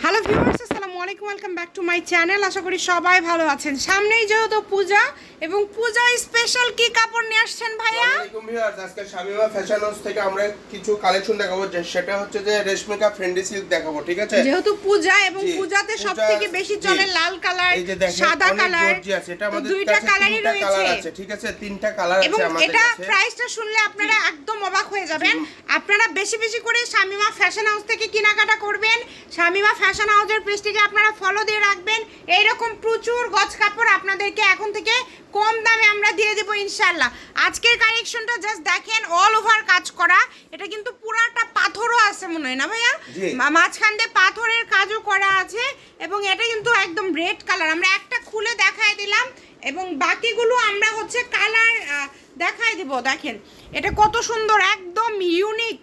Hello viewers, আসসালামু আলাইকুম, welcome back to my channel. আশা করি সবাই ভালো আছেন। সামনেই যেহেতু পূজা এবং পূজা স্পেশাল কি কাপড় নিয়ে আসছেন ভাইয়া? আসসালামু আলাইকুম ভিউয়ার্স, আজকে শামিমা ফ্যাশন হাউস থেকে আমরা কিছু কালেকশন দেখাবো, সেটা হচ্ছে যে রেশমিকা ফ্রেন্ডি সিল্ক দেখাবো, ঠিক আছে? যেহেতু পূজা এবং পূজাতে সবথেকে বেশি চলে লাল কালার, সাদা কালার, এটা আমাদের দুইটা কাছে কালারই তিনটা কালার রয়েছে, আছে, ঠিক আছে? তিনটা কালার আছে এবং আমাদের এটা কাছে। প্রাইসটা শুনলে আপনারা একদম অবাক হয়ে যাবেন। আপনারা বেশি বেশি করে শামিমা ফ্যাশন হাউস থেকে কেনাকাটা করবেন। শামিমা ফ্যাশন হাউসের পেজটিকে আপনারা ফলো দিয়ে রাখবেন। এইরকম প্রচুর গজ কাপড় আপনাদেরকে এখন থেকে কম দামে আমরা দিয়ে দেবো ইনশাল্লাহ। আজকের কালেকশনটা জাস্ট দেখেন, অল ওভার কাজ করা। এটা কিন্তু পুরাটা পাথরও আছে মনে হয় না ভাইয়া? মাঝখান দিয়ে পাথরের কাজও করা আছে এবং এটা কিন্তু একদম রেড কালার। আমরা একটা খুলে দেখাই দিলাম এবং বাকিগুলো আমরা হচ্ছে কালার দেখাই দিব। দেখেন এটা কত সুন্দর, একদম ইউনিক।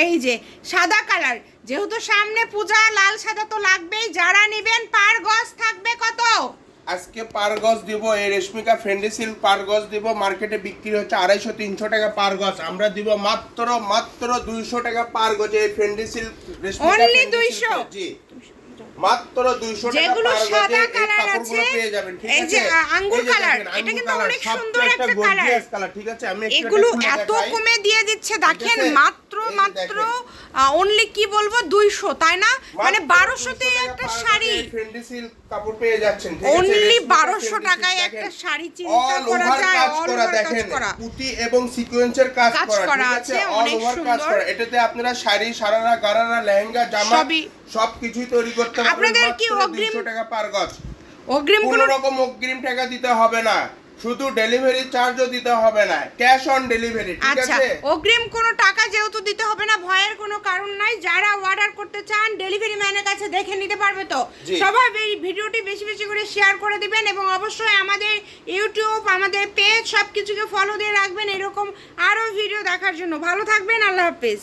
এই যে সাদা কালার, যেহেতু সামনে পূজা, লাল সাদা তো লাগবেই। যারা নেবেন পার গজ থাকবে কত? আজকে পার গজ দিব এই রেশমিকা ফ্রেন্ডি সিল্ক, পার গজ দিব মার্কেটে বিক্রি হচ্ছে 250-300 টাকা পার গজ। আমরা দিব মাত্র 200 টাকা পার গজ এই ফ্রেন্ডি সিল্ক রেশমিকা অনলি ফ্রেন্ডি 200। সিল্ক। জি, মাত্র 200 টাকা যেগুলো পার সাদা গজে এই কালার আছে, কাপড়গুলো পেয়ে যাবেন, ঠিক এই আছে? যে আঙ্গুর এই যে কালার, দেখেন, এটা আঙ্গুর কিন্তু কালার, অনেক সবচেয়ে সুন্দর একটা কালার। গর্জিয়াস কালার, ঠিক আছে? আমি একটু এগুলো খুলে এত দেখাই। কমে দিয়ে দিচ্ছে দেখেন, ঠিক আছে? মাত্র এই যে মাত্র দেখেন। অনলি কি বলবো 200, তাই না? মানে 1200 তে 200 একটা টাকা শাড়ি, পার গজে ফ্রেন্ডি সিল্ক কাপড় পেয়ে যাচ্ছেন, ঠিক আছে? অনলি রেশমিকা 1200 ফ্রেন্ডি টাকায় সিল্ক, একটা দেখেন। শাড়ি চিন্তা অল করা ওভার যায়। কাজ অল করা, ওভার কাজ দেখেন করা, পুঁতি এবং সিকোয়েন্সের কাজ কাজ করা, করা ঠিক আছে, আছে? অল অনেক ওভার কাজ সুন্দর। করা। এটাতে আপনারা শাড়ি, সারারা, গারারা, লেহেঙ্গা, জামা সবই। সবকিছুই তৈরি করতে পারবেন। আপনাদের কি মাত্র অগ্রিম 200 টাকা পার গজ। অগ্রিম কোনো কোনো রকম অগ্রিম টাকা দিতে হবে না, শুধু ডেলিভারি চার্জও দিতে হবে না, ক্যাশ অন ডেলিভারি, ঠিক আচ্ছা, আছে? অগ্রিম কোনো টাকা যেহেতু দিতে হবে না, ভয়ের কোনো কারণ নাই। যারা অর্ডার করতে চান ডেলিভারি ম্যানের কাছে দেখে নিতে পারবে। তো জি। সবাই এই ভিডিওটি বেশি বেশি করে শেয়ার করে দিবেন এবং অবশ্যই আমাদের ইউটিউব, আমাদের পেজ সব কিছুকে ফলো দিয়ে রাখবেন এরকম আরও ভিডিও দেখার জন্য। ভালো থাকবেন, আল্লাহ হাফেজ।